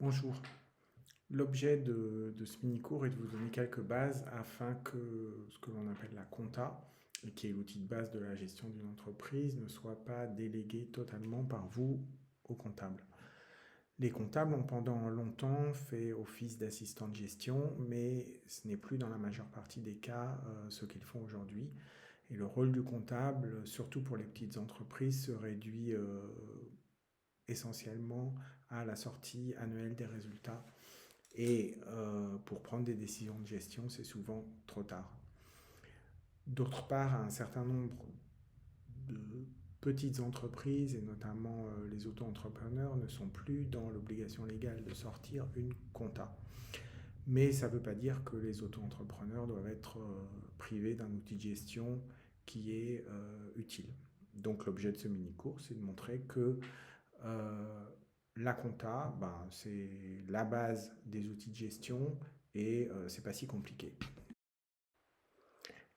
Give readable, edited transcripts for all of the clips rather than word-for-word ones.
Bonjour. L'objet de ce mini-cours est de vous donner quelques bases afin que ce que l'on appelle la compta, et qui est l'outil de base de la gestion d'une entreprise, ne soit pas délégué totalement par vous au comptable. Les comptables ont pendant longtemps fait office d'assistant de gestion, mais ce n'est plus dans la majeure partie des cas ce qu'ils font aujourd'hui. Et le rôle du comptable, surtout pour les petites entreprises, se réduit essentiellement à la sortie annuelle des résultats. Et pour prendre des décisions de gestion, c'est souvent trop tard. D'autre part, un certain nombre de petites entreprises, et notamment les auto-entrepreneurs, ne sont plus dans l'obligation légale de sortir une compta. Mais ça ne veut pas dire que les auto-entrepreneurs doivent être privés d'un outil de gestion qui est utile. Donc l'objet de ce mini-cours, c'est de montrer que la compta, c'est la base des outils de gestion et c'est pas si compliqué.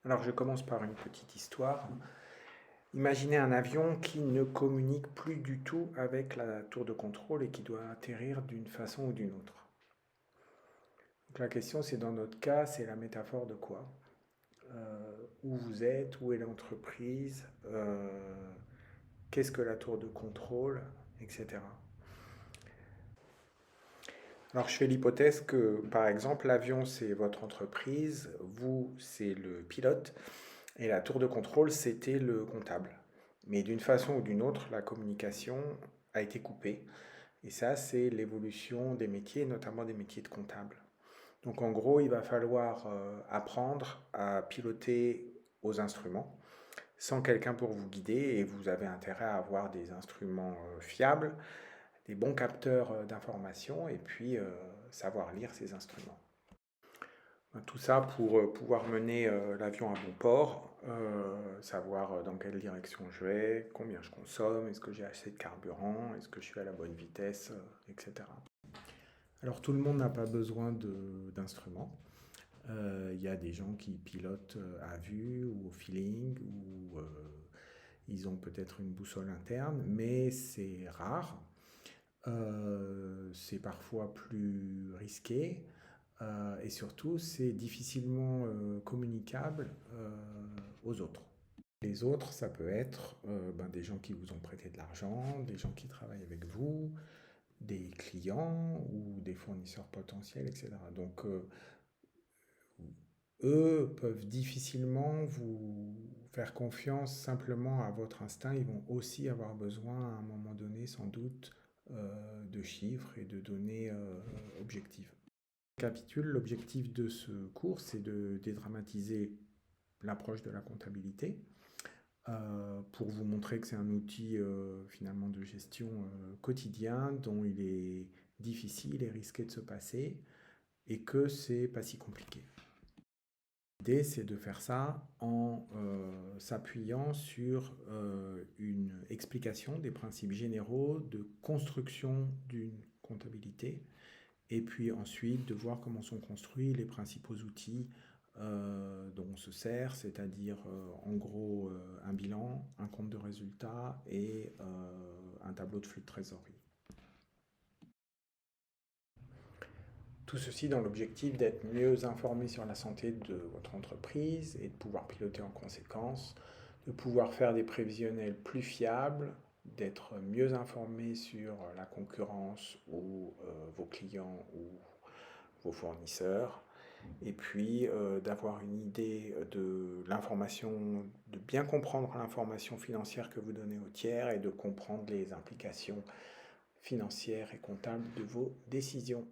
Alors je commence par une petite histoire. Imaginez un avion qui ne communique plus du tout avec la tour de contrôle et qui doit atterrir d'une façon ou d'une autre. Donc la question, c'est dans notre cas, c'est la métaphore de quoi? Où vous êtes, où est l'entreprise, qu'est-ce que la tour de contrôle, etc. Alors je fais l'hypothèse que, par exemple, l'avion c'est votre entreprise, vous c'est le pilote, et la tour de contrôle c'était le comptable. Mais d'une façon ou d'une autre, la communication a été coupée. Et ça, c'est l'évolution des métiers, notamment des métiers de comptable. Donc en gros, il va falloir apprendre à piloter aux instruments sans quelqu'un pour vous guider, et vous avez intérêt à avoir des instruments fiables, des bons capteurs d'informations, et puis savoir lire ces instruments. Tout ça pour pouvoir mener l'avion à bon port, savoir dans quelle direction je vais, combien je consomme, est-ce que j'ai assez de carburant, est-ce que je suis à la bonne vitesse, etc. Alors tout le monde n'a pas besoin d'instruments. Il y a des gens qui pilotent à vue ou au feeling, ou ils ont peut-être une boussole interne, mais c'est rare. C'est parfois plus risqué. Et surtout, c'est difficilement communicable aux autres. Les autres, ça peut être des gens qui vous ont prêté de l'argent, des gens qui travaillent avec vous, des clients ou des fournisseurs potentiels, etc. Donc, eux peuvent difficilement vous faire confiance simplement à votre instinct. Ils vont aussi avoir besoin, à un moment donné, sans doute, de chiffres et de données objectives. Récapitule, l'objectif de ce cours, c'est de dédramatiser l'approche de la comptabilité pour vous montrer que c'est un outil finalement de gestion quotidien dont il est difficile et risqué de se passer et que c'est pas si compliqué. L'idée, c'est de faire ça en s'appuyant sur une explication des principes généraux de construction d'une comptabilité et puis ensuite de voir comment sont construits les principaux outils dont on se sert, c'est-à-dire en gros un bilan, un compte de résultat et un tableau de flux de trésorerie. Tout ceci dans l'objectif d'être mieux informé sur la santé de votre entreprise et de pouvoir piloter en conséquence, de pouvoir faire des prévisionnels plus fiables, d'être mieux informé sur la concurrence ou vos clients ou vos fournisseurs, et puis d'avoir une idée de l'information, de bien comprendre l'information financière que vous donnez aux tiers et de comprendre les implications financières et comptables de vos décisions.